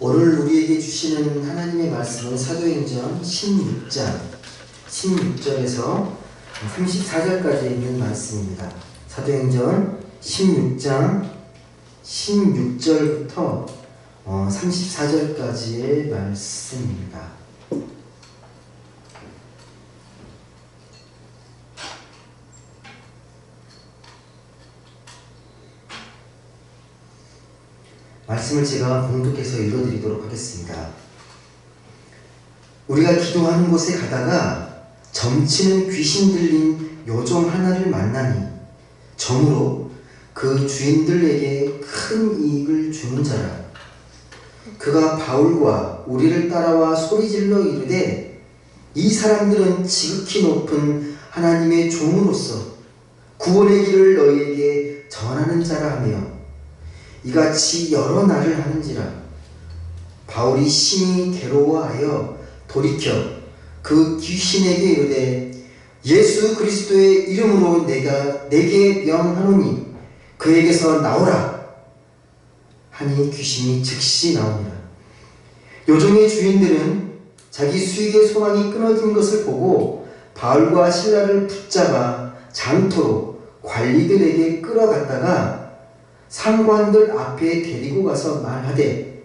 오늘 우리에게 주시는 하나님의 말씀은 사도행전 16절에서 34절까지 있는 말씀입니다. 사도행전 16장 16절부터 34절까지의 말씀입니다. 말씀을 제가 봉독해서 읽어드리도록 하겠습니다. 우리가 기도하는 곳에 가다가 점치는 귀신 들린 요정 하나를 만나니 점으로 그 주인들에게 큰 이익을 주는 자라. 그가 바울과 우리를 따라와 소리질러 이르되 이 사람들은 지극히 높은 하나님의 종으로서 구원의 길을 너희에게 전하는 자라 하며 이같이 여러 날을 하는지라. 바울이 심히 괴로워하여 돌이켜 그 귀신에게 이르되 예수 그리스도의 이름으로 내가 내게 명하노니 그에게서 나오라 하니 귀신이 즉시 나오니라. 요정의 주인들은 자기 수익의 소망이 끊어진 것을 보고 바울과 실라를 붙잡아 장터로 관리들에게 끌어갔다가 상관들 앞에 데리고 가서 말하되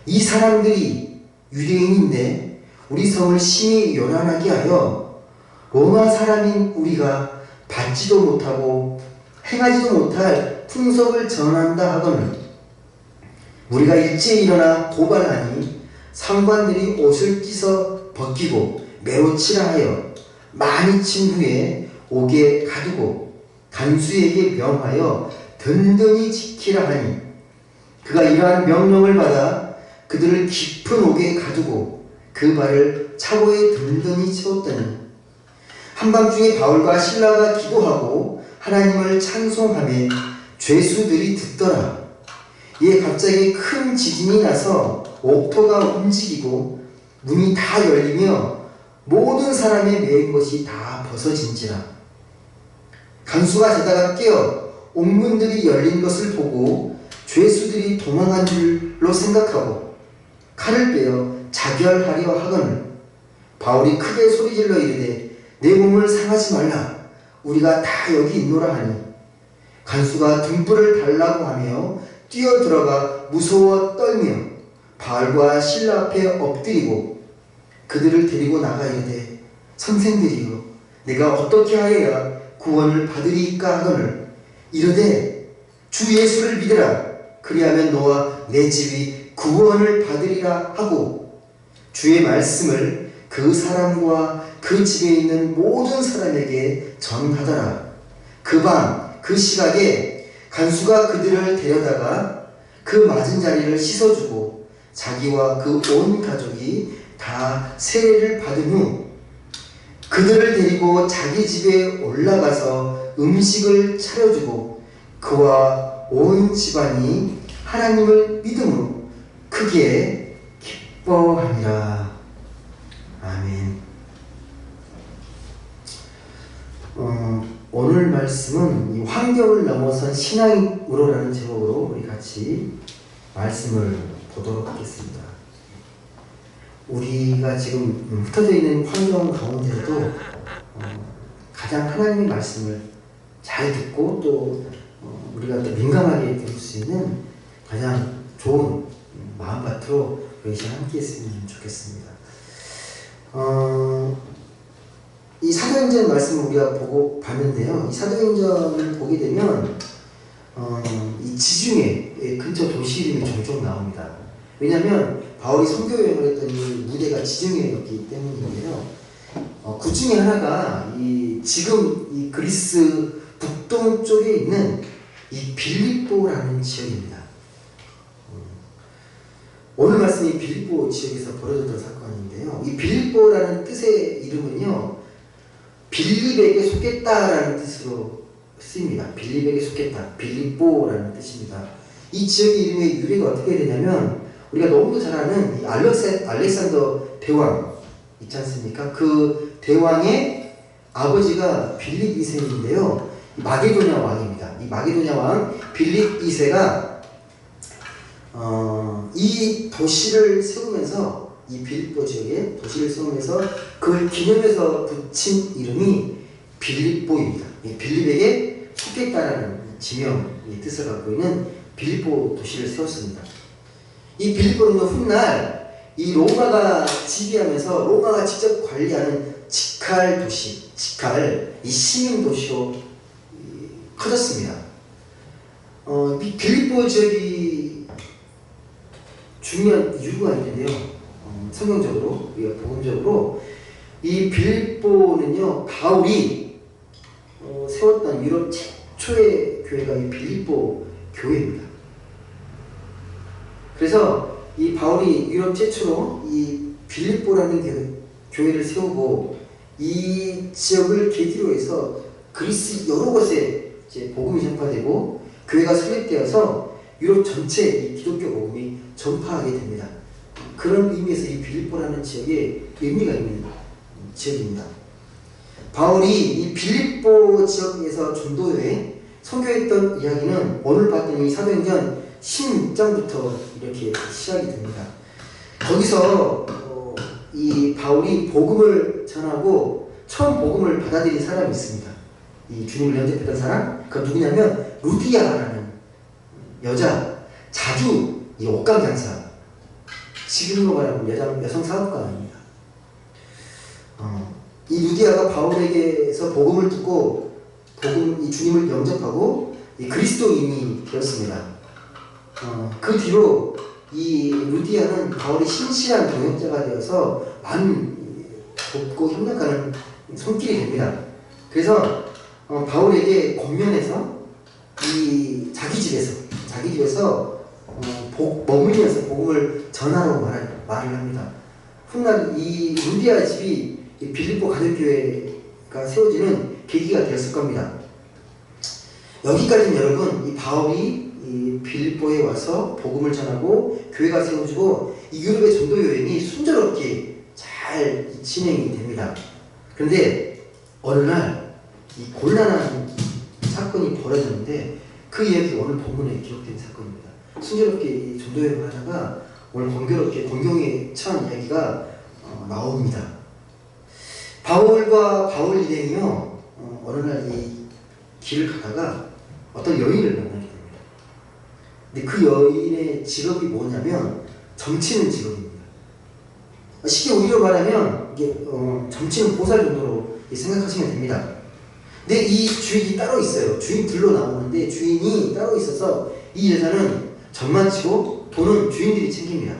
이 사람들이 유대인인데 우리 성을 심히 요란하게 하여 로마 사람인 우리가 받지도 못하고 행하지도 못할 풍속을 전한다 하거늘 우리가 일찍 일어나 고발하니 상관들이 옷을 찢어 벗기고 매로 치라 하여 많이 친 후에 옥에 가두고 간수에게 명하여 든든히 지키라 하니 그가 이러한 명령을 받아 그들을 깊은 옥에 가두고 그 발을 차고에 든든히 채웠더니 한밤중에 바울과 실라가 기도하고 하나님을 찬송하며 죄수들이 듣더라. 이에 갑자기 큰 지진이 나서 옥토가 움직이고 문이 다 열리며 모든 사람의 매인 것이 다 벗어진지라. 간수가 자다가 깨어 옥문들이 열린 것을 보고 죄수들이 도망한 줄로 생각하고 칼을 빼어 자결하려 하거늘 바울이 크게 소리질러 이르되 내 몸을 상하지 말라 우리가 다 여기 있노라 하니 간수가 등불을 달라고 하며 뛰어들어가 무서워 떨며 바울과 실라 앞에 엎드리고 그들을 데리고 나가 이르되 선생들이여 내가 어떻게 하여야 구원을 받으리이까 하거늘 이르되 주 예수를 믿으라 그리하면 너와 내 집이 구원을 받으리라 하고 주의 말씀을 그 사람과 그 집에 있는 모든 사람에게 전하더라. 그 밤 그 시각에 간수가 그들을 데려다가 그 맞은 자리를 씻어주고 자기와 그 온 가족이 다 세례를 받은 후 그들을 데리고 자기 집에 올라가서 음식을 차려주고 그와 온 집안이 하나님을 믿음으로 크게 기뻐하니라. 아멘. 오늘 말씀은 이 환경을 넘어선 신앙으로라는 제목으로 우리 같이 말씀을 보도록 하겠습니다. 우리가 지금 흩어져 있는 환경 가운데서도 가장 하나님의 말씀을 잘 듣고 또 우리가 또 민감하게 들을 수 있는 가장 좋은 마음밭으로 우리 시간 함께 했으면 좋겠습니다. 이 사도행전 말씀을 우리가 보고 봤는데요. 이 사도행전을 보게 되면 이 지중해 근처 도시 이름이 종종 나옵니다. 왜냐하면 바울이 선교 여행을 했던 이 무대가 지중해였기 때문인데요. 그 중에 하나가 지금 이 그리스 북동쪽에 있는 이 빌립보라는 지역입니다. 오늘 말씀이 빌립보 지역에서 벌어졌던 사건인데요. 이 빌립보라는 뜻의 이름은요, 빌립에게 속했다라는 뜻으로 쓰입니다. 빌립에게 속했다, 빌립보라는 뜻입니다. 이 지역의 이름의 유래가 어떻게 되냐면 우리가 너무도 잘 아는 이 알렉산더 대왕 있지 않습니까? 그 대왕의 아버지가 빌립 2세인데요. 마게도냐 왕입니다. 이 마게도냐 왕 빌립 2세가 이 도시를 세우면서 이 빌립보 지역에 도시를 세우면서 그걸 기념해서 붙인 이름이 빌립보입니다. 빌립에게 속했다라는 지명의 뜻을 갖고 있는 빌립보 도시를 세웠습니다. 이 빌립보는 훗날 이 로마가 지배하면서 로마가 직접 관리하는 직할 도시, 직할 이 시민 도시로 커졌습니다. 이 빌립보 지역이 중요한 이유가 있는데요. 성경적으로, 복음적으로 이 빌립보는요, 바울이 세웠던 유럽 최초의 교회가 이 빌립보 교회입니다. 그래서 이 바울이 유럽 최초로 이 빌립보라는 교회를 세우고 이 지역을 계기로 해서 그리스 여러 곳에 이제 복음이 전파되고 교회가 설립되어서 유럽 전체에 이 기독교 복음이 전파하게 됩니다. 그런 의미에서 이 빌립보라는 지역에 의미가 있는 지역입니다. 바울이 이 빌립보 지역에서 전도회에 선교했던 이야기는 오늘 봤던 이 사도행전 16장부터 이렇게 시작이 됩니다. 거기서 이 바울이 복음을 전하고 처음 복음을 받아들인 사람이 있습니다. 이 주님을 영접했던 사람, 그 누구냐면 루디아라는 여자, 자주 이 옷감 장사, 지금으로 말하면 여성 사업가입니다. 이 루디아가 바울에게서 복음을 듣고 이 주님을 영접하고 이 그리스도인이 되었습니다. 그 뒤로 이 루디아는 바울이 신실한 동역자가 되어서 많은 돕고 협력하는 손길이 됩니다. 그래서 바울에게 권면해서 이 자기 집에서 머물면서 복음을 전하라고 말을 합니다. 훗날 이 루디아 집이 이 빌립보 가족교회가 세워지는 계기가 되었을 겁니다. 여기까지는 여러분, 이 바울이 이 빌립보에 와서 복음을 전하고 교회가 세워지고 이 유럽의 전도 여행이 순조롭게 잘 진행이 됩니다. 그런데 어느 날 이 곤란한 사건이 벌어졌는데 그 이야기 오늘 본문에 기록된 사건입니다. 순조롭게 이 전도 여행을 하다가 오늘 공교롭게 공경에 처한 이야기가 나옵니다. 바울과 바울 일행이요, 어느 날 이 길을 가다가 어떤 여인을 만나게 됩니다. 근데 그 여인의 직업이 뭐냐면 점치는 직업입니다. 쉽게 우리로 말하면 이게 점치는 보살 정도로 생각하시면 됩니다. 근데 이 주인이 따로 있어요. 주인들로 나오는데 주인이 따로 있어서 이 여자는 점만 치고 돈은 주인들이 챙깁니다.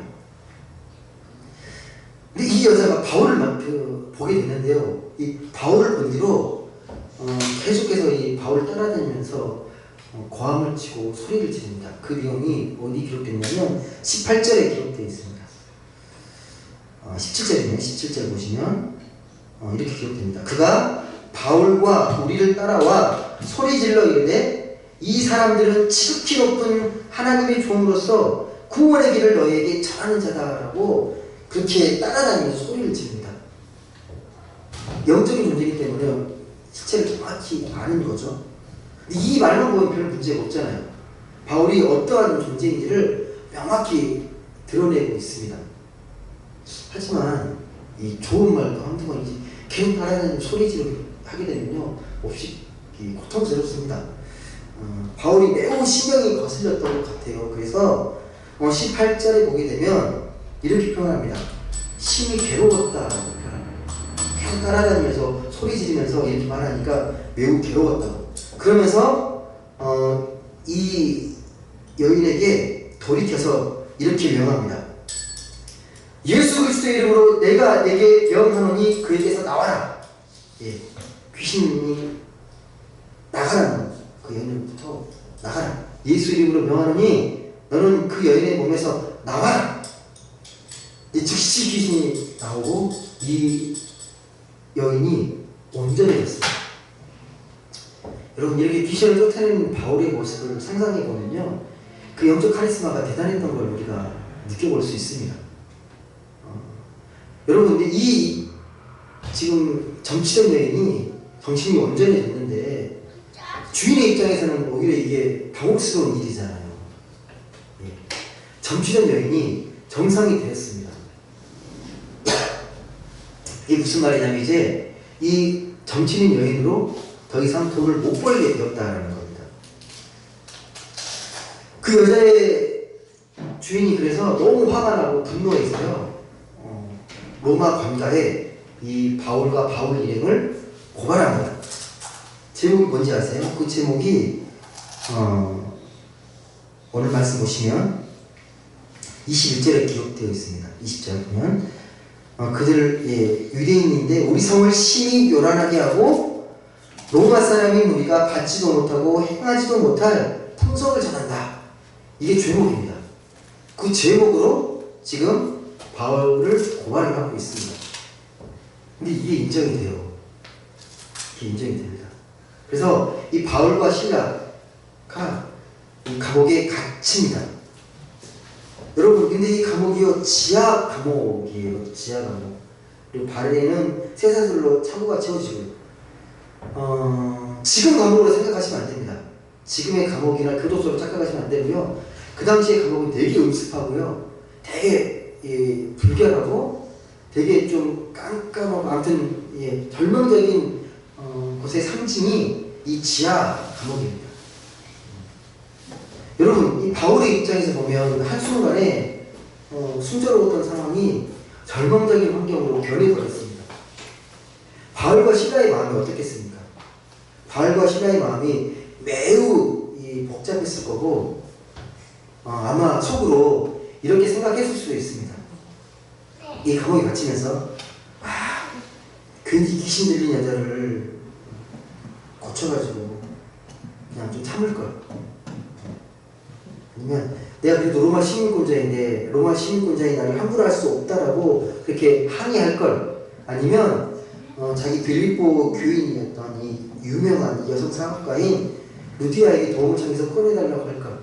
근데 이 여자가 바울을 보게 되는데요. 이 바울을 본 뒤로 계속해서 이 바울을 따라다니면서 고함을 치고 소리를 지릅니다. 그 내용이 어디 기록됐냐면 18절에 기록되어 있습니다. 17절이네요. 17절 보시면 이렇게 기록됩니다. 그가 바울과 우리를 따라와 소리질러 이르되 이 사람들은 지극히 높은 하나님의 종으로서 구원의 길을 너희에게 전하는 자다라고 그렇게 따라다니면서 소리를 지릅니다. 영적인 존재이기 때문에 실체를 정확히 아는 거죠. 이 말만 보면 별 문제가 없잖아요. 바울이 어떠한 존재인지를 명확히 드러내고 있습니다. 하지만 이 좋은 말도 한두 번이지 계속 따라다니는 소리지르기 하게 되면요, 몹시 고통스럽습니다. 바울이 매우 신경이 거슬렸던 것 같아요. 그래서 18절에 보게 되면 이렇게 표현합니다. 심히 괴로웠다라고 표현합니다. 계속 따라다니면서 소리 지르면서 이렇게 말하니까 매우 괴로웠다고. 그러면서 이 여인에게 돌이켜서 이렇게 명합니다. 예수 그리스도의 이름으로 내가 내게 명하노니 그에게서 나와라. 예, 귀신이 나가라는 그 여인으로부터 나가라. 예수 이름으로 명하노니 너는 그 여인의 몸에서 나와라. 즉시 귀신이 나오고 이 여인이 온전해졌습니다. 여러분, 이렇게 귀신을 쫓아내는 바울의 모습을 상상해 보면요, 그 영적 카리스마가 대단했던 걸 우리가 느껴볼 수 있습니다. 여러분, 근데 이 지금 점치던 여인이 정신이 온전해졌는데 주인의 입장에서는 오히려 이게 당혹스러운 일이잖아요. 예. 점치던 여인이 정상이 되었습니다. 이게 무슨 말이냐면 이제 이 점치는 여인으로 더 이상 돈을 못 벌게 되었다라는 겁니다. 그 여자의 주인이 그래서 너무 화가 나고 분노해서요. 로마 관가에 이 바울과 바울 일행을 고발합니다. 제목이 뭔지 아세요? 그 제목이 오늘 말씀 보시면 21절에 기록되어 있습니다. 20절 보면 그들 유대인인데 우리 성을 심히 요란하게 하고 로마 사람인 우리가 받지도 못하고 행하지도 못할 풍속을 전한다. 이게 제목입니다. 그 제목으로 지금 바울을 고발을 하고 있습니다. 근데 이게 인정이 돼요. 이게 인정이 됩니다. 그래서 이 바울과 실라가 이 감옥에 갇힙니다. 여러분, 근데 이 감옥이요, 지하 감옥이에요. 지하 감옥. 그리고 발에는 쇠사슬로 차고가 채워지고요. 지금 감옥으로 생각하시면 안 됩니다. 지금의 감옥이나 교도소로 착각하시면 안 되고요. 그 당시의 감옥은 되게 음습하고요. 되게 불결하고 되게 좀 깜깜하고 아무튼 절망적인 곳의 상징이 이 지하 감옥입니다. 여러분, 이 바울의 입장에서 보면 한순간에 순조로웠던 상황이 절망적인 환경으로 변해버렸습니다. 바울과 실라의 마음이 어떻겠습니까? 바울과 실라의 마음이 매우 복잡했을 거고 아마 속으로 이렇게 생각했을 수도 있습니다. 이 감옥에 갇히면서 괜히 귀신 들린 여자를 고쳐가지고 그냥 좀 참을걸. 아니면 내가 그래도 로마 시민권자인데 로마 시민권자인 나를 함부로 할 수 없다라고 그렇게 항의할걸. 아니면 자기 빌립보 교인이었던 이 유명한 여성 사업가인 루디아에게 도움을 청해서 꺼내달라고 할걸.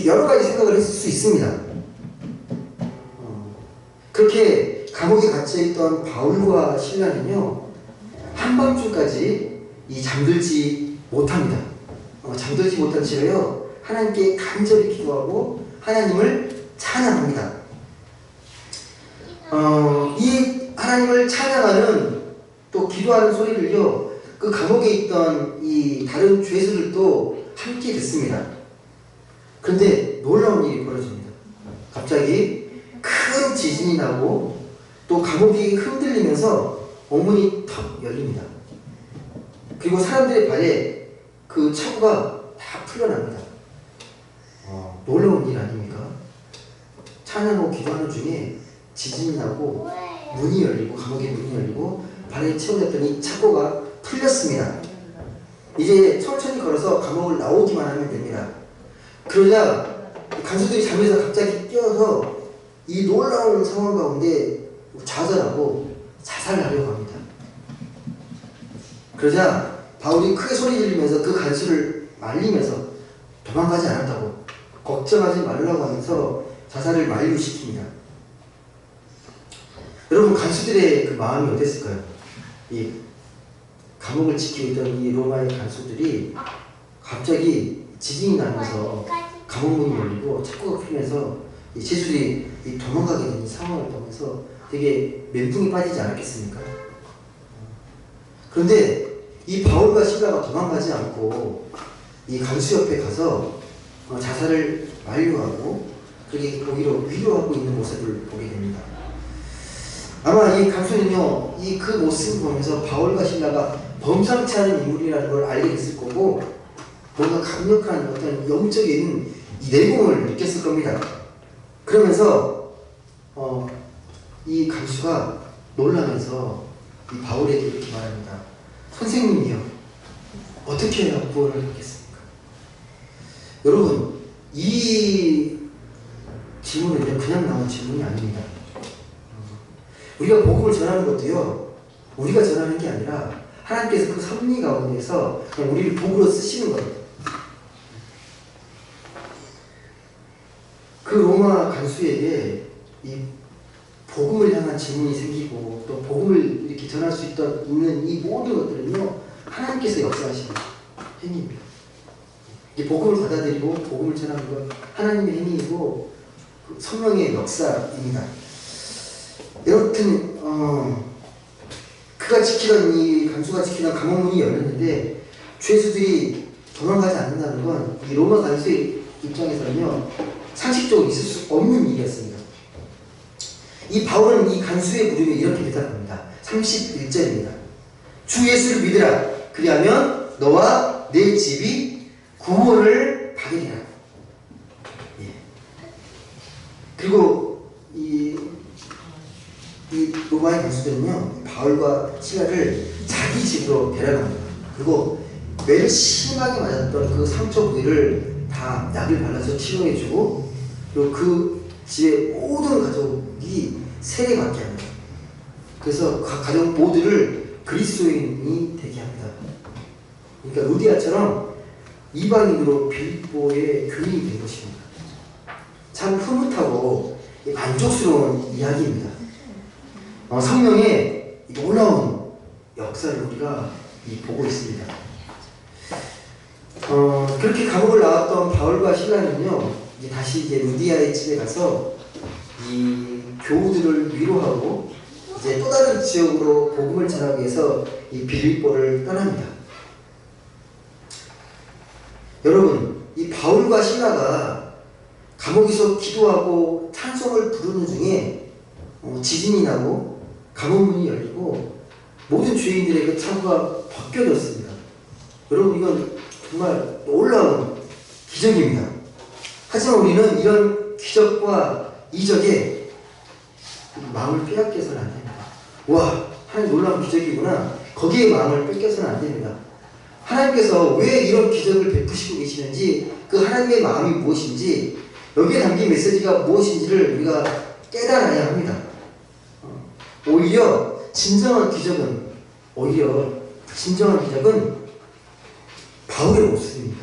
여러 가지 생각을 했을 수 있습니다. 그렇게 감옥에 갇혀있던 바울과 실라는요, 한밤중까지 잠들지 못합니다. 잠들지 못한 채로요, 하나님께 간절히 기도하고 하나님을 찬양합니다. 이 하나님을 찬양하는 또 기도하는 소리를요, 그 감옥에 있던 이 다른 죄수들도 함께 듣습니다. 그런데 놀라운 일이 벌어집니다. 갑자기 큰 지진이 나고 또 감옥이 흔들리면서 엉문이 턱 열립니다. 그리고 사람들의 발에 그 차고가 다 풀려납니다. 놀라운 일 아닙니까? 찬양하고 기도하는 중에 지진이 나고 문이 열리고 감옥의 문이 열리고 발에 채워졌더니 차고가 풀렸습니다. 이제 천천히 걸어서 감옥을 나오기만 하면 됩니다. 그러자 간수들이 잠에서 갑자기 깨어서 이 놀라운 상황 가운데 좌절하고 자살을 하려고 합니다. 그러자 바울이 크게 소리 지르면서 그 간수를 말리면서 도망가지 않았다고, 걱정하지 말라고 하면서 자살을 만류시킵니다. 여러분, 간수들의 그 마음이 어땠을까요? 이 감옥을 지키고 있던 이 로마의 간수들이 갑자기 지진이 나면서 감옥문이 열리고 창고가 풀리면서 이 죄수들이 도망가게 된 이 상황을 보면서 되게 멘붕이 빠지지 않았겠습니까? 그런데 이 바울과 실라가 도망가지 않고 이 간수 옆에 가서 자살을 만류하고 그렇게 거기로 위로하고 있는 모습을 보게 됩니다. 아마 이 간수는요, 그 모습을 보면서 바울과 실라가 범상치 않은 인물이라는 걸 알게 됐을 거고, 뭔가 강력한 어떤 영적인 이 내공을 느꼈을 겁니다. 그러면서 이 간수가 놀라면서 이 바울에게 이렇게 말합니다. 선생님이요, 어떻게 해야 구원을 받겠습니까? 여러분, 이 질문은요, 그냥 나온 질문이 아닙니다. 우리가 복음을 전하는 것도요, 우리가 전하는 게 아니라 하나님께서 그 섭리 가운데서 그냥 우리를 도구로 쓰시는 겁니다. 그 로마 간수에게 이 복음을 향한 질문이 생기고 또 복음을 이렇게 전할 수 있는 이 모든 것들은요, 하나님께서 역사하시는 행위입니다. 이 복음을 받아들이고 복음을 전하는 건 하나님의 힘이고 성령의 역사입니다. 여튼 그가 지키던 이 간수가 지키던 감옥문이 열렸는데 죄수들이 도망가지 않는다는 건 이 로마 간수의 입장에서는요 상식적으로 있을 수 없는 일이었습니다. 이 바울은 이 간수의 물음에 이렇게 대답합니다. 31절입니다. 주 예수를 믿으라. 그리하면 너와 내 집이 구원을 받으리라. 예. 그리고 이 로마의 간수들은요 바울과 시라를 자기 집으로 데려갑니다. 그리고 매를 심하게 맞았던 그 상처 부위를 다 약을 발라서 치료해주고 그리고 그 집의 모든 가족이 세례받게 합니다. 그래서 가족 모두를 그리스도인이 되게 합니다. 그러니까 루디아처럼 이방인으로 빌보의 교인이 된 것입니다. 참 흐뭇하고 만족스러운 이야기입니다. 성령의 놀라운 역사를 우리가 보고 있습니다. 그렇게 감옥을 나왔던 바울과 실라는요, 다시 루디아의 집에 가서 이 교우들을 위로하고 이제 또 다른 지역으로 복음을 전하기 위해서 이 빌립보를 떠납니다. 여러분, 이 바울과 실라가 감옥에서 기도하고 찬송을 부르는 중에 지진이 나고 감옥문이 열리고 모든 죄인들의 그 창고가 벗겨졌습니다. 여러분, 이건 정말 놀라운 기적입니다. 하지만 우리는 이런 기적과 이적에 마음을 빼앗겨서는 안 됩니다. 와, 하나님 놀라운 기적이구나. 거기에 마음을 뺏겨서는 안 됩니다. 하나님께서 왜 이런 기적을 베푸시고 계시는지, 그 하나님의 마음이 무엇인지, 여기에 담긴 메시지가 무엇인지를 우리가 깨달아야 합니다. 오히려 진정한 기적은 바울의 모습입니다.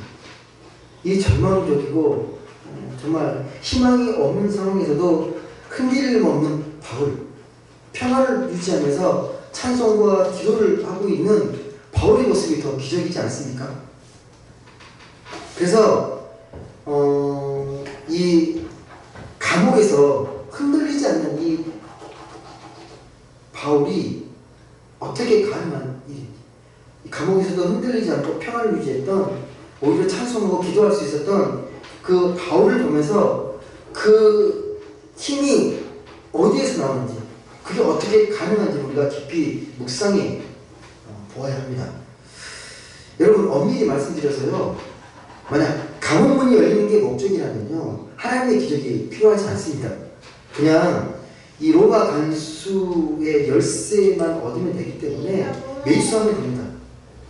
이 절망적이고 정말 희망이 없는 상황에서도 흔들림 없는 바울, 평화를 유지하면서 찬송과 기도를 하고 있는 바울의 모습이 더 기적이지 않습니까? 그래서 이 감옥에서 흔들리지 않는 이 바울이 어떻게 가능한 일인지, 이 감옥에서도 흔들리지 않고 평화를 유지했던, 오히려 찬송하고 기도할 수 있었던 그 바울을 보면서 그 힘이 어디에서 나오는지, 그게 어떻게 가능한지 우리가 깊이 묵상해 보아야 합니다. 여러분, 엄밀히 말씀드려서요, 만약 감옥문이 열리는 게 목적이라면요, 하나님의 기적이 필요하지 않습니다. 그냥 이 로마 간수의 열쇠만 얻으면 되기 때문에 매수하면 됩니다.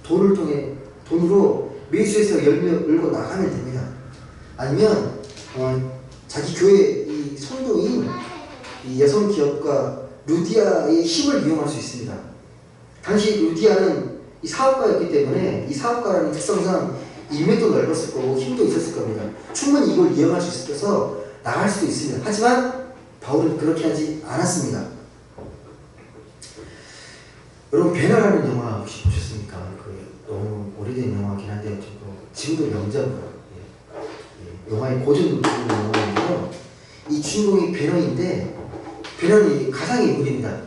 돈으로 매수해서 열고 나가면 됩니다. 아니면 자기 교회 이 성도인 이 여성 기업가 루디아의 힘을 이용할 수 있습니다. 당시 루디아는 이 사업가였기 때문에 이 사업가라는 특성상 인맥도 넓었을 거고 힘도 있었을 겁니다. 충분히 이걸 이용할 수 있어서 나갈 수도 있습니다. 하지만 바울은 그렇게 하지 않았습니다. 여러분, 배너라는 영화 혹시 보셨습니까? 너무 오래된 영화긴 한데 지금도 명작으로 영화의 고전으로 부르는 영화인데요. 이 주인공이 배너인데, 배너는 가상의 인물입니다.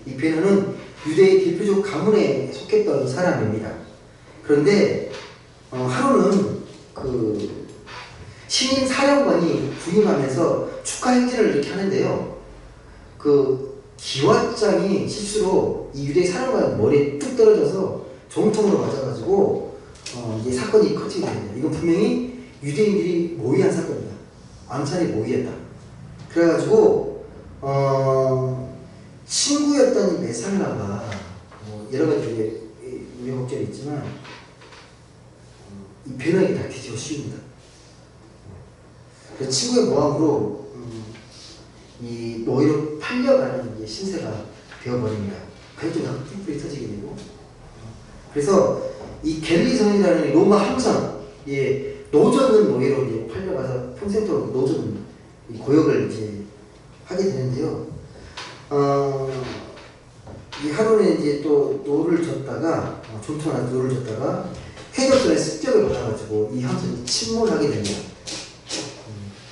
이 배너는 유대의 대표적 가문에 속했던 사람입니다. 그런데 하루는 그 신임 사령관이 부임하면서 축하 행진을 이렇게 하는데요. 그 기왓장이 실수로 이 유대 사령관 머리에 뚝 떨어져서 정통으로 맞아가지고 이제 사건이 커지게 됩니다. 이건 분명히 유대인들이 모의한 사건입니다. 암살이 모의했다. 그래가지고 친구였던 이 메살라가 여러 가지 우여곡절이 있지만 이 배너에게 다 뒤집어 씌웁니다. 그 친구의 모함으로 이 노예로 팔려가는 이제 신세가 되어버립니다. 가족들이 뿔뿔이 터지게 되고, 그래서 이 갤리선이라는 로마 함선, 노조는 노예로 이제 팔려가서 평생도록 노조는 이 고역을 이제 하게 되는데요. 이 하루는 이제 또 노를 젓다가, 존턴한 노를 젓다가 해적선의 습격을 받아가지고 이 함선이 침몰하게 됩니다.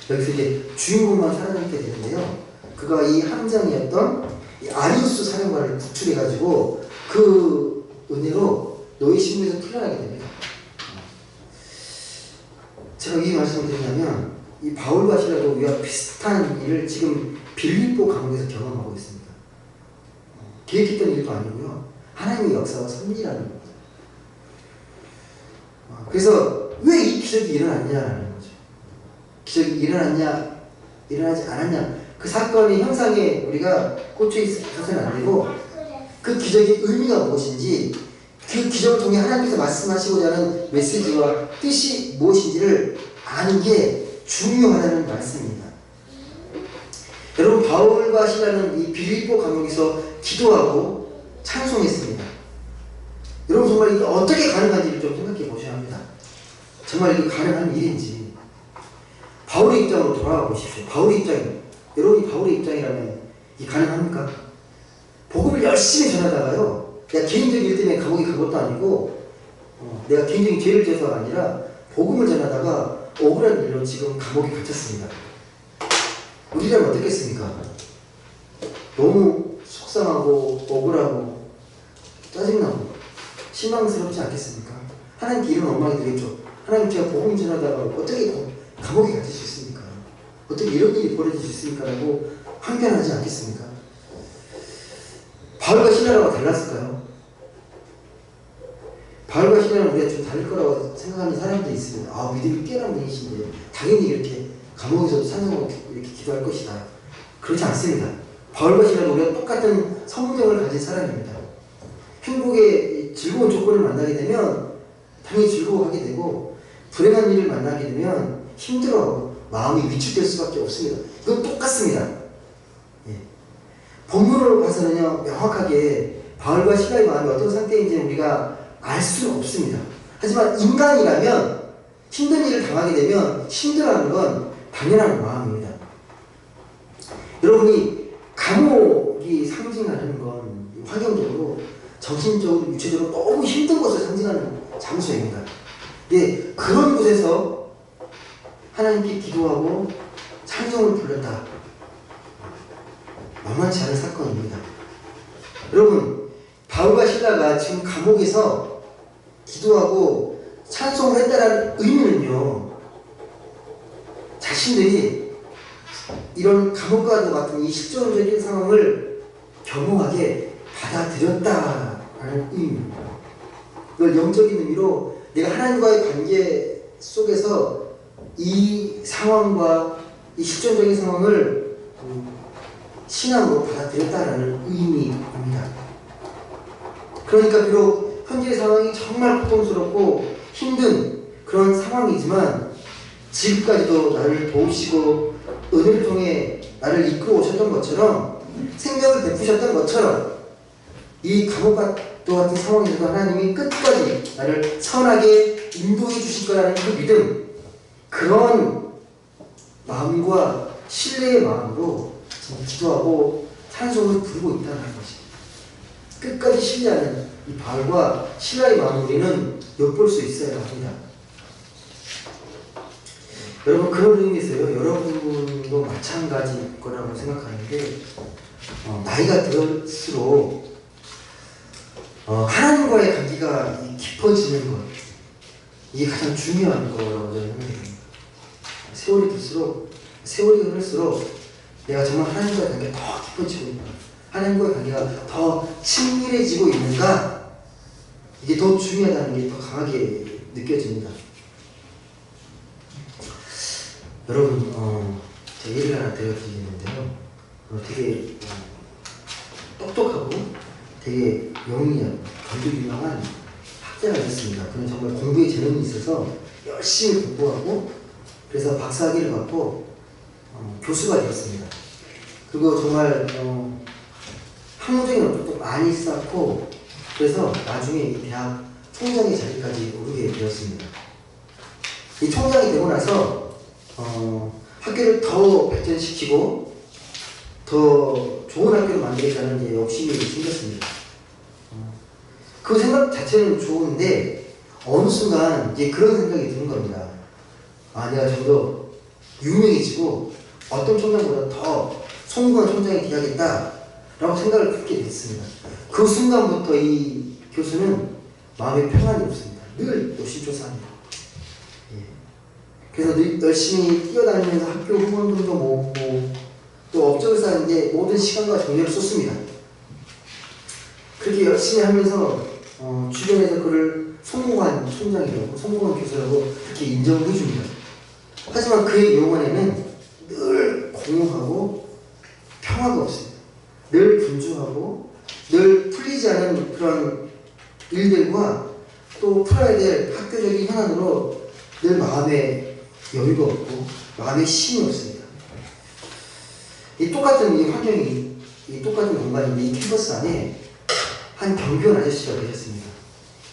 여기서 이제 주인공만 살아남게 되는데요. 그가 이 함장이었던 이 아리우스 사령관을 구출해가지고 그 은혜로 노예 신분에서 풀려나게 됩니다. 제가 이 말씀을 드리냐면 이 바울과 시라도 우리와 비슷한 일을 지금 빌립보 감옥에서 경험하고 있습니다. 계획했던 일도 아니고요. 하나님의 역사와 섭리라는 겁니다. 그래서 왜 이 기적이 일어났냐라는 거죠. 기적이 일어나지 않았냐. 그 사건의 형상에 우리가 꽂혀 있어서는 안 되고 그 기적의 의미가 무엇인지 그 기적을 통해 하나님께서 말씀하시고자 하는 메시지와 뜻이 무엇인지를 아는 게 중요하다는 말씀입니다. 여러분 바울과 시라는 이 빌립보 감옥에서 기도하고 찬송했습니다. 여러분 정말 이게 어떻게 가능한지를 좀 생각해 보셔야 합니다. 정말 이게 가능한 일인지. 바울의 입장으로 돌아가 보십시오. 여러분이 바울의 입장이라면 이게 가능합니까? 복음을 열심히 전하다가요, 내가 개인적인 일 때문에 감옥에 간 것도 아니고 내가 개인적인 죄를 지어서가 아니라 복음을 전하다가 억울한 일로 지금 감옥에 갇혔습니다. 우리라면 어떻겠습니까? 너무 속상하고 억울하고 짜증나고 실망스럽지 않겠습니까? 하나님께 이런 원망이 되겠죠. 하나님, 제가 복음 전하다가 어떻게 감옥에 갇힐 수 있습니까? 어떻게 이런 일이 벌어질 수 있습니까? 라고 항변하지 않겠습니까? 바울과 시라와 달랐을까요? 바울과 시라는 우리가 좀 다를 거라고 생각하는 사람들이 있습니다. 아, 믿음이 뛰어난 분이신데 당연히 이렇게 감옥에서도 찬송하고 이렇게 기도할 것이다. 그렇지 않습니다. 바울과 시라는 우리가 똑같은 성경을 가진 사람입니다. 행복의 즐거운 조건을 만나게 되면 당연히 즐거워하게 되고, 불행한 일을 만나게 되면 힘들어하고 마음이 위축될 수밖에 없습니다. 이건 똑같습니다. 예. 본문으로 봐서는요, 명확하게 바울과 시라의 마음이 어떤 상태인지 우리가 알 수는 없습니다. 하지만 인간이라면 힘든 일을 당하게 되면 힘들어하는 건 당연한 마음입니다. 여러분이 감옥이 상징하는 건 환경적으로, 정신적으로, 육체적으로 너무 힘든 것을 상징하는 장소입니다. 예, 그런 곳에서 하나님께 기도하고 찬송을 불렀다. 만만치 않은 사건입니다. 여러분, 바울과 시라가 지금 감옥에서 기도하고 찬송을 했다는 의미는요, 자신들이 이런 감옥과도 같은 이 실존적인 상황을 겸허하게 받아들였다는 의미입니다. 이걸 영적인 의미로 내가 하나님과의 관계 속에서 이 상황과 이 실존적인 상황을 신앙으로 받아들였다는 의미입니다. 그러니까 비록 현재의 상황이 정말 고통스럽고 힘든 그런 상황이지만 지금까지도 나를 도우시고 은혜를 통해 나를 이끌어 오셨던 것처럼, 생명을 베푸셨던 것처럼 이 감옥과 같은 상황에서도 하나님이 끝까지 나를 선하게 인도해 주실 거라는 그 믿음, 그런 마음과 신뢰의 마음으로 기도하고 찬송을 부르고 있다는 것입니다. 끝까지 신뢰하는 이 바울과 시라의 마음을 우리는 엿볼 수 있어야 합니다. 여러분, 그런 의미에서요, 여러분도 마찬가지일 거라고 생각하는데, 나이가 들수록 하나님과의 관계가 깊어지는 것, 이게 가장 중요한 거라고 저는 생각합니다. 세월이 흐를수록 내가 정말 하나님과의 관계가 더 깊어지고 있는가, 하나님과의 관계가 더 친밀해지고 있는가, 이게 더 중요하다는 게 더 강하게 느껴집니다. 여러분, 제가 예를 하나 드려드리는데요, 되게 똑똑하고 되게 영리하고 견도 유명한 학자가 있었습니다. 그는 정말 공부에 재능이 있어서 열심히 공부하고, 그래서 박사학위를 받고 교수가 되었습니다. 그리고 정말 학문적인 업적도 많이 쌓고, 그래서 나중에 이 대학 총장의 자리까지 오르게 되었습니다. 이 총장이 되고 나서 학교를 더 발전시키고 더 좋은 학교를 만들겠다는 욕심이 생겼습니다. 그 생각 자체는 좋은데 어느 순간 이제 그런 생각이 드는 겁니다. 아, 내가 좀 더 유명해지고 어떤 총장보다 더 성공한 총장이 돼야겠다라고 생각을 그렇게 됐습니다. 그 순간부터 이 교수는 마음에 평안이 없습니다. 늘 노심초사합니다. 예. 그래서 늘 열심히 뛰어다니면서 학교 후원금도 모으고 또 업적을 쌓는데 모든 시간과 정열을 쏟습니다. 그렇게 열심히 하면서 주변에서 그를 성공한 총장이라고 성공한 교수라고 그렇게 인정을 해줍니다. 하지만 그의 영혼에는 늘 공허하고 평화가 없습니다. 늘 분주하고 늘 풀리지 않은 그런 일들과 또 풀어야 될 학교적인 현안으로 늘 마음에 여유가 없고 마음에 힘이 없습니다. 이 똑같은 이 환경이 이 똑같은 공간인데 이 캠퍼스 안에 한 경비원 아저씨가 계셨습니다.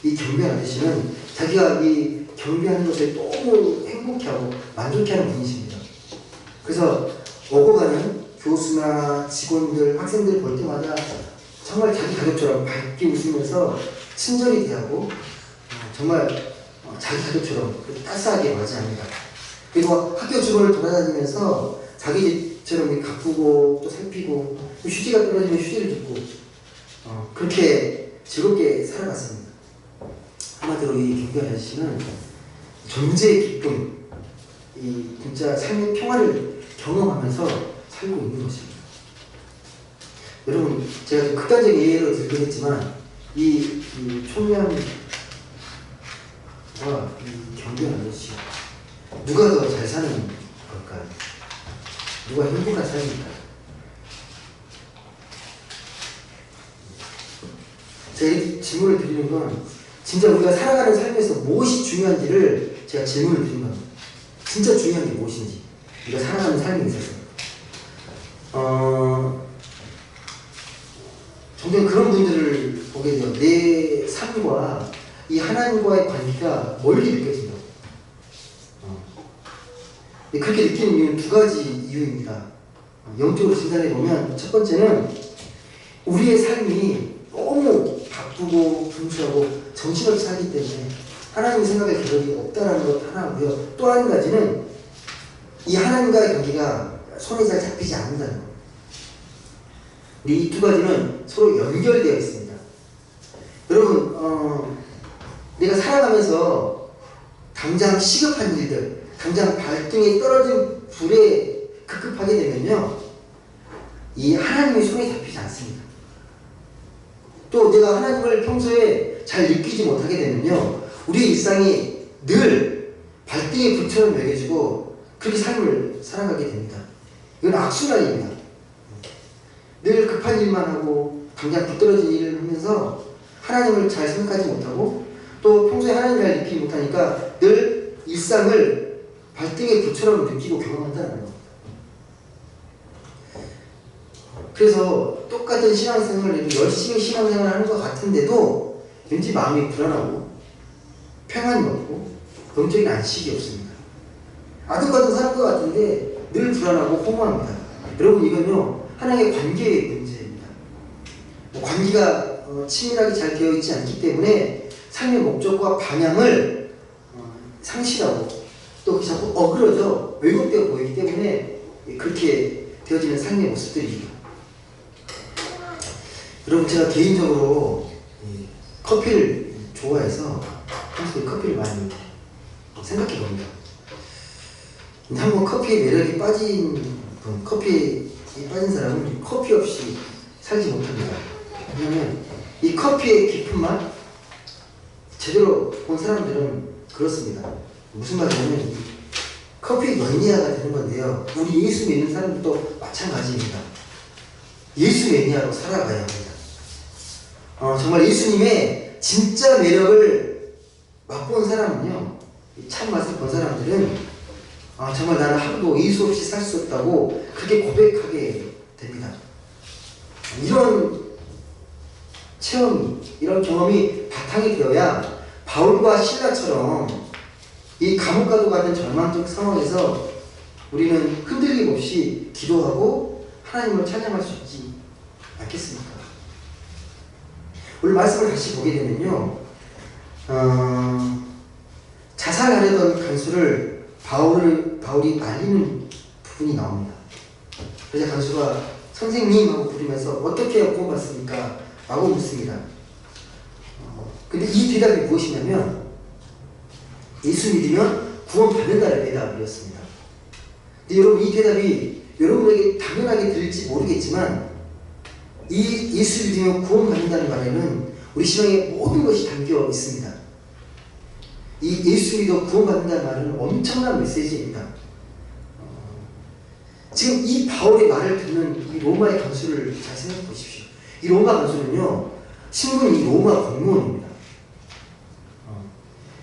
이 경비원 아저씨는 자기가 이 경비하는 것에 너무 행복해하고 만족해하는 분이십니다. 그래서 오고 가는 교수나 직원들, 학생들 볼 때마다 정말 자기 가족처럼 밝게 웃으면서 친절히 대하고 정말 자기 가족처럼 따스하게 맞이합니다. 그리고 학교 주변을 돌아다니면서 자기 집처럼 가꾸고 또 살피고 휴지가 떨어지면 휴지를 줍고 그렇게 즐겁게 살아갔습니다. 한마디로 이 경비 아저씨는 존재의 기쁨, 이 진짜 삶의 평화를 경험하면서 살고 있는 것입니다. 여러분, 제가 좀 극단적인 예로 들긴 했지만 이 총량과 이 경비 아저씨 누가 더 잘 사는 걸까요? 누가 행복한 삶일까요? 제가 이 질문을 드리는 건 진짜 우리가 살아가는 삶에서 무엇이 중요한지를 제가 질문을 드린 겁니다. 진짜 중요한 게 무엇인지 우리가 살아가는 삶에 있어서 종종 그런 분들을 보게 돼요. 내 삶과 이 하나님과의 관계가 멀리 느껴진다고. 그렇게 느끼는 이유는 두 가지 이유입니다. 영적으로 진단해 보면 첫 번째는 우리의 삶이 너무 바쁘고 분주하고 정신없이 살기 때문에 하나님의 생각에 기록이 없다는 것 하나고요. 또 한 가지는 이 하나님과의 관계가 손에 잘 잡히지 않는다는 것. 이 두 가지는 서로 연결되어 있습니다. 여러분, 내가 살아가면서 당장 시급한 일들, 당장 발등에 떨어진 불에 급급하게 되면요, 이 하나님의 손에 잡히지 않습니다. 또 내가 하나님을 평소에 잘 느끼지 못하게 되면요, 우리의 일상이 늘 발등에 불처럼 매겨지고 그렇게 삶을 살아가게 됩니다. 이건 악순환입니다. 늘 급한 일만 하고 당장 불떨어진 일을 하면서 하나님을 잘 생각하지 못하고 또 평소에 하나님을 잘 느끼지 못하니까 늘 일상을 발등에 불처럼 느끼고 경험한다는 겁니다. 그래서 똑같은 신앙생활을 해도 열심히 신앙생활을 하는 것 같은데도 왠지 마음이 불안하고 평안이 없고 영적인 안식이 없습니다. 아등바등 사는 것 같은데 늘 불안하고 허무합니다. 여러분, 이건요 하나님의 관계의 문제입니다. 관계가 친밀하게 잘 되어 있지 않기 때문에 삶의 목적과 방향을 상실하고 또 자꾸 어그러져 왜곡되어 보이기 때문에 그렇게 되어지는 삶의 모습들입니다. 여러분, 제가 개인적으로 커피를 좋아해서 평소에 커피를 많이 생각해 봅니다. 한번 커피의 매력에 빠진 분, 커피에 빠진 사람은 커피 없이 살지 못합니다. 왜냐하면 이 커피의 깊은 맛 제대로 본 사람들은 그렇습니다. 무슨 말이냐면 커피 매니아가 되는 건데요, 우리 예수 믿는 사람들도 마찬가지입니다. 예수 매니아로 살아가야 합니다. 정말 예수님의 진짜 매력을 맛본 사람은요, 참 맛을 본 사람들은 정말 나는 하루도 예수 없이 살 수 없다고 그렇게 고백하게 됩니다. 이런 체험이, 이런 경험이 바탕이 되어야 바울과 실라처럼 이 감옥 가도 같은 절망적 상황에서 우리는 흔들림 없이 기도하고 하나님을 찬양할 수 있지 않겠습니까? 오늘 말씀을 다시 보게 되면요, 자살하려던 간수를 바울이 말리는 부분이 나옵니다. 그래서 간수가 선생님 하고 부르면서 어떻게 구원받습니까? 라고 묻습니다. 근데 이 대답이 무엇이냐면 예수 믿으면 구원받는다는 대답이었습니다. 근데 여러분 이 대답이 여러분에게 당연하게 들릴지 모르겠지만 이 예수 믿으면 구원받는다는 말에는 우리 신앙의 모든 것이 담겨 있습니다. 이 예수 믿어 구원받는다는 말은 엄청난 메시지입니다. 지금 이 바울의 말을 듣는 이 로마의 간수를 잘 생각해 보십시오. 이 로마 간수는요, 신분이 로마 공무원입니다.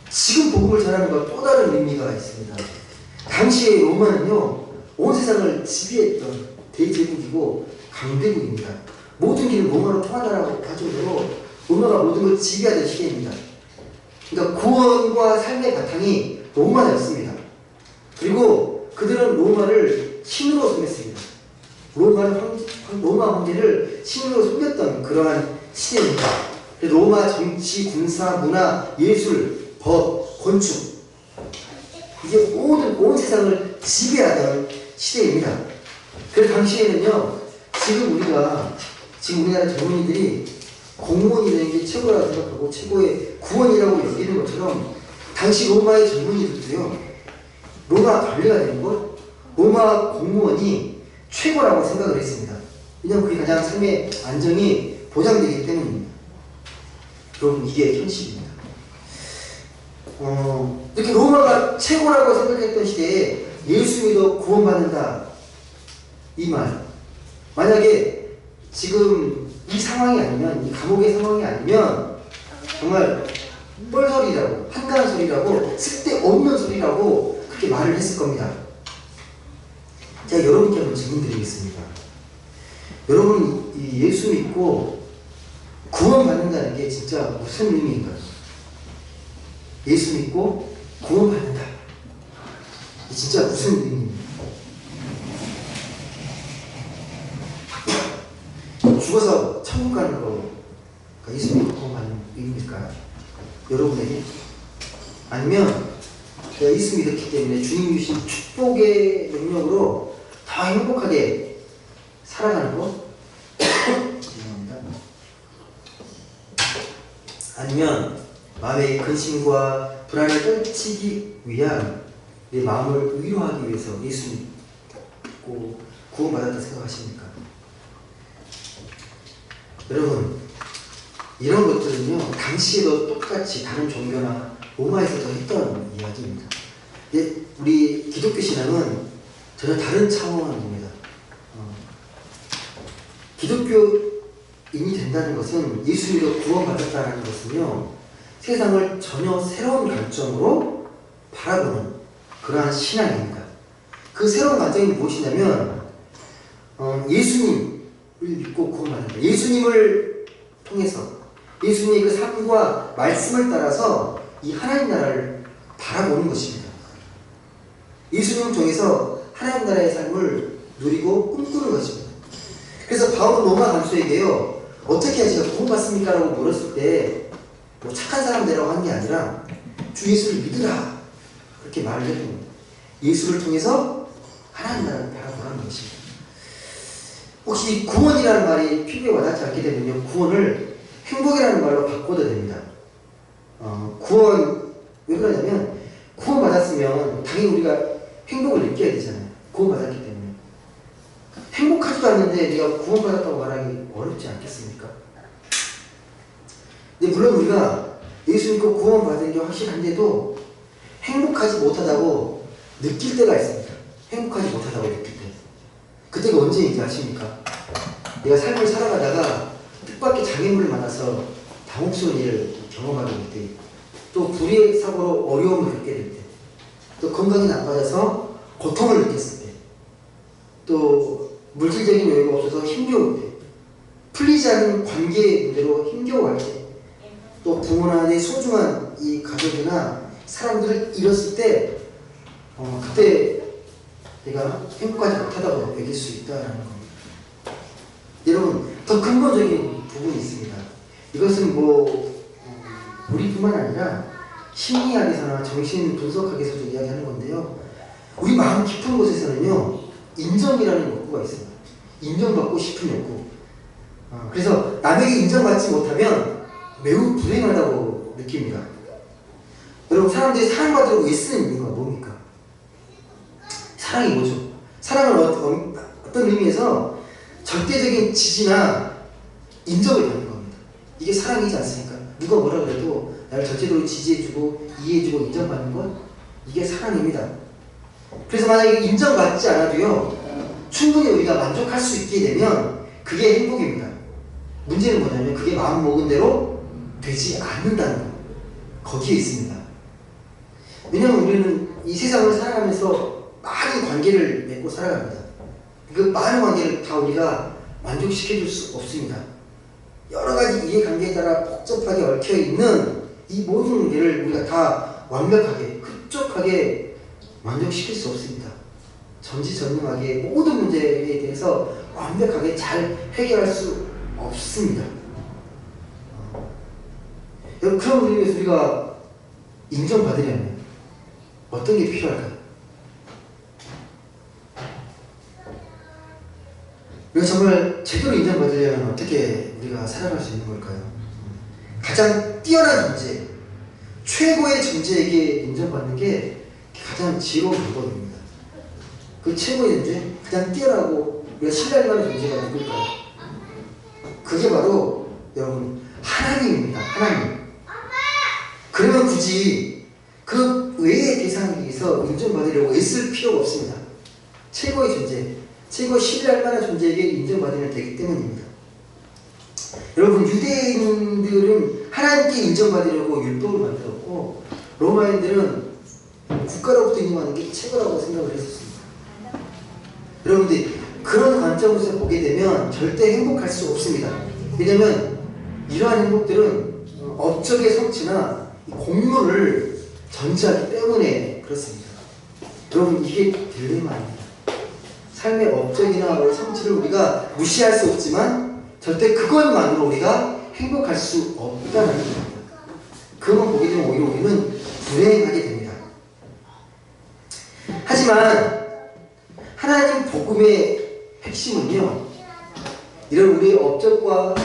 지금 복음을 전하는 것과 또 다른 의미가 있습니다. 당시에 로마는요, 온 세상을 지배했던 대제국이고 강대국입니다. 모든 길을 로마로 통한다라고 하정도로 로마가 모든 걸 지배하던 시대입니다. 그러니까 구원과 삶의 바탕이 로마였습니다. 그리고 그들은 로마를 신으로 섬겼습니다. 로마 황제를 신으로 섬겼던 그러한 시대입니다. 로마 정치, 군사, 문화, 예술, 법, 건축 이게 온 세상을 지배하던 시대입니다. 그 당시에는요, 지금 우리나라 젊은이들이 공무원이 되는 게 최고라고 생각하고 최고의 구원이라고 여기는 것처럼 당시 로마의 젊은이들도요, 로마 관리가 되는 것, 로마 공무원이 최고라고 생각을 했습니다. 왜냐하면 그게 가장 삶의 안정이 보장되기 때문입니다. 여러분 이게 현실입니다. 이렇게 로마가 최고라고 생각했던 시대에 예수 믿어 구원받는다 이 말, 만약에 지금 이 상황이 아니면, 이 감옥의 상황이 아니면 정말 뻘소리라고, 한가한 소리라고, 쓸데없는 소리라고 그렇게 말을 했을 겁니다. 제가 여러분께 한번 질문드리겠습니다. 여러분 이 예수 믿고 구원받는다는 게 진짜 무슨 의미인가요? 예수 믿고 구원받는다. 진짜 무슨 의미입니까? 죽어서 천국 가는 거가 예수 믿고 구원받는 의미일까요? 여러분에게? 아니면 제가 예수 믿었기 때문에 주님 주신 축복의 능력으로 더 행복하게 살아가는 거? 죄송합니다. 아니면 마음의 근심과 불안을 떨치기 위한 내 마음을 위로하기 위해서 예수 믿고 구원받았다 생각하십니까? 여러분, 이런 것들은요, 당시에도 똑같이 다른 종교나 로마에서도 했던 이야기입니다. 우리 기독교 신앙은 전혀 다른 차원입니다. 기독교인이 된다는 것은, 예수 믿어 구원받았다는 것은요, 세상을 전혀 새로운 관점으로 바라보는 그러한 신앙입니다. 그 새로운 관점이 무엇이냐면, 예수님을 믿고 구원받는다. 예수님을 통해서, 예수님의 그 삶과 말씀을 따라서 이 하나님 나라를 바라보는 것입니다. 예수님을 통해서 하나님 나라의 삶을 누리고 꿈꾸는 것입니다. 그래서 바울은 로마 간수에게요, 어떻게 해야 제가 구원받습니까? 라고 물었을 때 뭐 착한 사람 되라고 한 게 아니라 주 예수를 믿으라, 그렇게 말을 해줍니다. 예수를 통해서 하나님 나라를 바라보라는 것입니다. 혹시 구원이라는 말이 피부에 와닿지 않게 되면요, 구원을 행복이라는 말로 바꿔도 됩니다. 구원, 왜 그러냐면, 구원받았으면 당연히 우리가 행복을 느껴야 되잖아요. 구원받았기 때문에. 행복하지도 않는데 내가 구원받았다고 말하기 어렵지 않겠습니까? 근데 물론 우리가 예수 믿고 구원받은 게 확실한데도 행복하지 못하다고 느낄 때가 있습니다. 행복하지 못하다고 느낄 때. 그때가 언제인지 아십니까? 내가 삶을 살아가다가 뜻밖의 장애물을 만나서 당혹스러운 일을 경험하게 될 때, 또 불의의 사고로 어려움을 겪게 될 때, 또 건강이 나빠져서 고통을 느꼈을 때, 또 물질적인 여유가 없어서 힘겨울 때, 풀리지 않은 관계 문제로 힘겨워할 때, 또 부모나 내 소중한 이 가족이나 사람들을 잃었을 때, 그때 내가 행복하지 못하다고 여길 수 있다는 겁니다. 여러분, 더 근본적인 부분이 있습니다. 이것은 우리뿐만 아니라 심리학에서나 정신 분석학에서도 이야기하는 건데요. 우리 마음 깊은 곳에서는요, 인정이라는 욕구가 있습니다. 인정받고 싶은 욕구. 그래서 남에게 인정받지 못하면 매우 불행하다고 느낍니다. 여러분, 사람들이 사랑받으려고 애쓰는 이유가 뭡니까? 사랑이 뭐죠? 사랑은 어떤 의미에서 절대적인 지지나 인정을 받는 겁니다. 이게 사랑이지 않습니까? 누가 뭐라 그래도 나를 절대적으로 지지해주고 이해해주고 인정받는 것, 이게 사랑입니다. 그래서 만약에 인정받지 않아도요, 충분히 우리가 만족할 수 있게 되면 그게 행복입니다. 문제는 뭐냐면 그게 마음 먹은 대로 되지 않는다는 것, 거기에 있습니다. 왜냐하면 우리는 이 세상을 살아가면서 많은 관계를 맺고 살아갑니다. 그 많은 관계를 다 우리가 만족시켜줄 수 없습니다. 여러 가지 이해관계에 따라 복잡하게 얽혀있는 이 모든 관계를 우리가 다 완벽하게, 흡족하게 만족시킬 수 없습니다. 전지전능하게 모든 문제에 대해서 완벽하게 잘 해결할 수 없습니다. 그런 의미에서 우리가 인정받으려면 어떤 게 필요할까요? 우리가 정말 제대로 인정받으려면 어떻게 우리가 살아갈 수 있는 걸까요? 가장 뛰어난 존재, 최고의 존재에게 인정받는 게 가장 지혜로운 방법입니다. 그 최고의 존재, 가장 뛰어나고 우리가 신뢰할 만한 존재가 누굴까요? 그게 바로 여러분 하나님입니다. 하나님. 그러면 굳이 그 외의 대상에 의해서 인정받으려고 애쓸 필요가 없습니다. 최고의 존재, 최고 신뢰할 만한 존재에게 인정받으면 되기 때문입니다. 여러분, 유대인들은 하나님께 인정받으려고 율법을 만들었고, 로마인들은 국가로부터 인정하는 게 최고라고 생각을 했었습니다. 여러분들, 그런 관점에서 보게 되면 절대 행복할 수 없습니다. 왜냐하면 이러한 행복들은 업적의 성취나 공로를 전제하기 때문에 그렇습니다. 여러분, 이게 딜레마입니다. 삶의 업적이나 성취를 우리가 무시할 수 없지만 절대 그것만으로 우리가 행복할 수 없다는 겁니다. 그것만 보게 되면 오히려 우리는 불행하게 됩니다. 하지만 하나님 복음의 핵심은요, 이런 우리의 업적과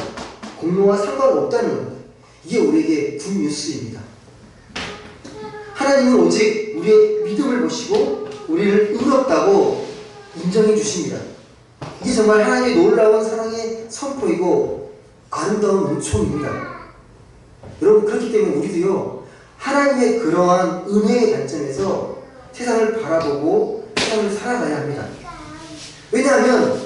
공로와 상관없다는 겁니다. 이게 우리에게 굿뉴스입니다. 하나님은 오직 우리의 믿음을 보시고 우리를 의롭다고 인정해 주십니다. 이게 정말 하나님의 놀라운 사랑의 선포이고 아름다운 은총입니다. 여러분, 그렇기 때문에 우리도요, 하나님의 그러한 은혜의 관점에서 세상을 바라보고 세상을 살아가야 합니다. 왜냐하면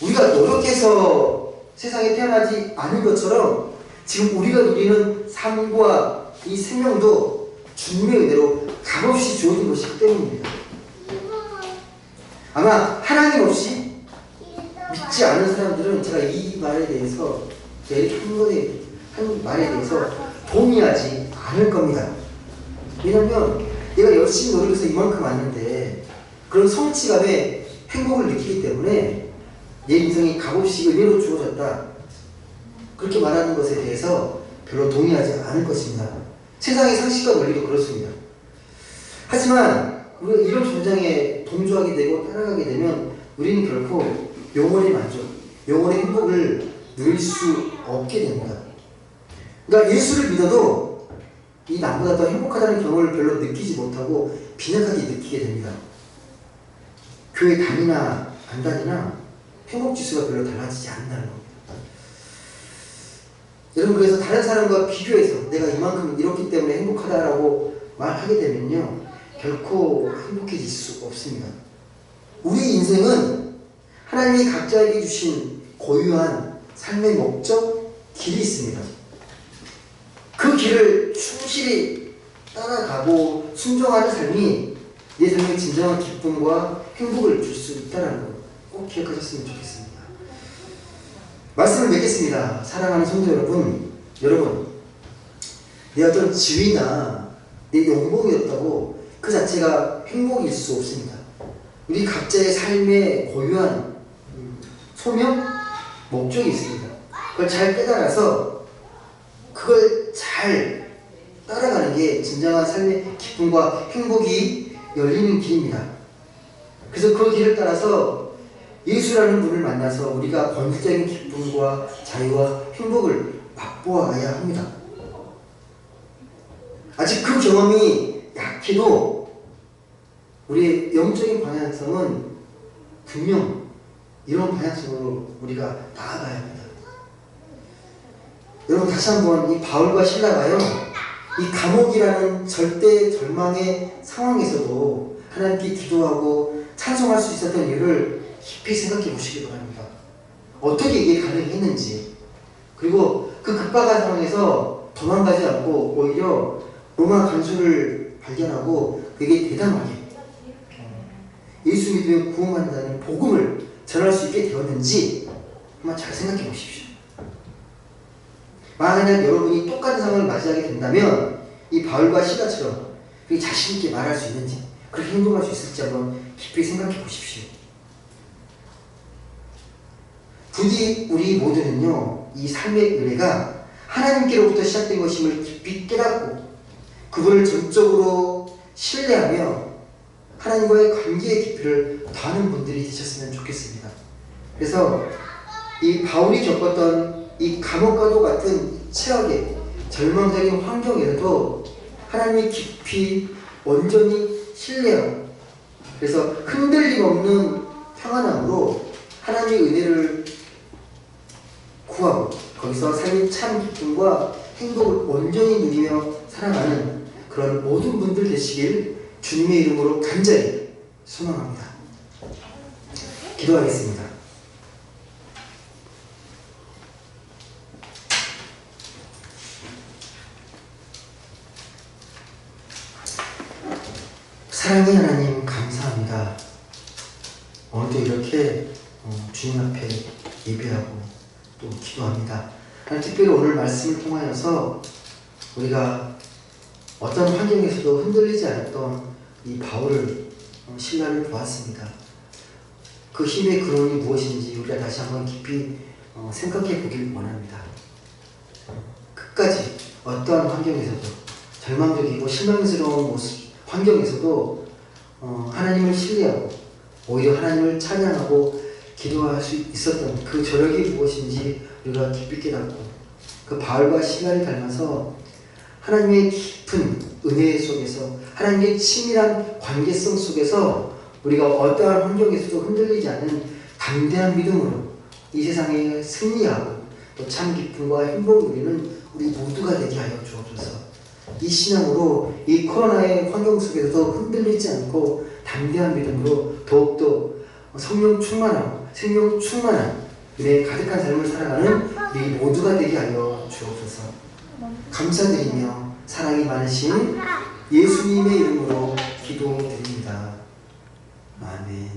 우리가 노력해서 세상에 태어나지 않은 것처럼 지금 우리가 누리는 삶과 이 생명도 주님의 은혜로 값없이 주어진 것이기 때문입니다. 아마 하나님 없이 믿지 않은 사람들은 제가 이 말에 대해서, 제가 이렇게 한 말에 대해서 동의하지 않을 겁니다. 왜냐하면 내가 열심히 노력해서 이만큼 왔는데 그런 성취감에 행복을 느끼기 때문에 내 인생이 값없이 은혜로 주어졌다, 그렇게 말하는 것에 대해서 별로 동의하지 않을 것입니다. 세상의 상식과 논리도 그렇습니다. 하지만 우리가 이런 주장에 동조하게 되고 따라가게 되면 우리는 결코 영원의 만족, 영원의 행복을 누릴 수 없게 됩니다. 그러니까 예수를 믿어도 이 나보다 더 행복하다는 경험을 별로 느끼지 못하고 빈약하게 느끼게 됩니다. 교회 다니나 안 다니나 행복지수가 별로 달라지지 않는다는 겁니다. 여러분, 그래서 다른 사람과 비교해서 내가 이만큼 이렇기 때문에 행복하다라고 말하게 되면요, 결코 행복해질 수 없습니다. 우리 인생은 하나님이 각자에게 주신 고유한 삶의 목적, 길이 있습니다. 그 길을 충실히 따라가고 순종하는 삶이 내 삶의 진정한 기쁨과 행복을 줄 수 있다는 것 꼭 기억하셨으면 좋겠습니다. 말씀을 맺겠습니다. 사랑하는 성도 여러분, 내 어떤 지위나 내 연봉이었다고 그 자체가 행복일 수 없습니다. 우리 각자의 삶의 고유한 소명, 목적이 있습니다. 그걸 잘 깨달아서 그걸 잘 따라가는 게 진정한 삶의 기쁨과 행복이 열리는 길입니다. 그래서 그 길을 따라서 예수라는 분을 만나서 우리가 본질적인 기쁨과 자유와 행복을 맛보아야 합니다. 아직 그 경험이 약해도 우리의 영적인 방향성은 분명 이런 방향성으로 우리가 나아가야 합니다. 여러분 다시 한번 이 바울과 실라가요, 이 감옥이라는 절대 절망의 상황에서도 하나님께 기도하고 찬송할 수 있었던 이유를 깊이 생각해 보시기 바랍니다. 어떻게 이게 가능했는지, 그리고 그 급박한 상황에서 도망가지 않고 오히려 로마 간수를 발견하고 그게 대담하게 예수 믿으면 구원한다는 복음을 전할 수 있게 되었는지 한번 잘 생각해 보십시오. 만약 여러분이 똑같은 상황을 맞이하게 된다면 이 바울과 시라처럼 자신 있게 말할 수 있는지, 그렇게 행동할 수 있을지 한번 깊이 생각해 보십시오. 부디 우리 모두는요, 이 삶의 은혜가 하나님께로부터 시작된 것임을 깊이 깨닫고 그분을 전적으로 신뢰하며 하나님과의 관계의 깊이를 더하는 분들이 되셨으면 좋겠습니다. 그래서 이 바울이 겪었던 이 감옥과도 같은 최악의 절망적인 환경에서도 하나님이 깊이 온전히 신뢰하고, 그래서 흔들림 없는 평안함으로 하나님의 은혜를 구하고 거기서 삶의 참 기쁨과 행복을 온전히 누리며 살아가는 그런 모든 분들 되시길 주님의 이름으로 간절히 소망합니다. 기도하겠습니다. 사랑의 하나님 감사합니다. 오늘도 이렇게 주님 앞에 예배하고 또 기도합니다. 특별히 오늘 말씀을 통하여서 우리가 어떤 환경에서도 흔들리지 않았던 이 바울을 신라를 보았습니다. 그 힘의 근원이 무엇인지 우리가 다시 한번 깊이 생각해 보길 원합니다. 끝까지 어떠한 환경에서도 절망적이고 실망스러운 모습 환경에서도 하나님을 신뢰하고 오히려 하나님을 찬양하고 기도할 수 있었던 그 저력이 무엇인지 우리가 깊이 깨닫고 그 바울과 시라를 닮아서 하나님의 깊은 은혜 속에서 하나님의 친밀한 관계성 속에서 우리가 어떠한 환경에서도 흔들리지 않는 담대한 믿음으로 이 세상에 승리하고 또 참 기쁨과 행복을 누리는 우리 모두가 되게 하여 주옵소서. 이 신앙으로 이 코로나의 환경 속에서도 흔들리지 않고 담대한 믿음으로 더욱더 성령 충만하고 생명 충만한 은혜 가득한 삶을 살아가는 우리 모두가 되게 하여 주옵소서. 감사드리며 사랑이 많으신 예수님의 이름으로 기도드립니다. 아멘.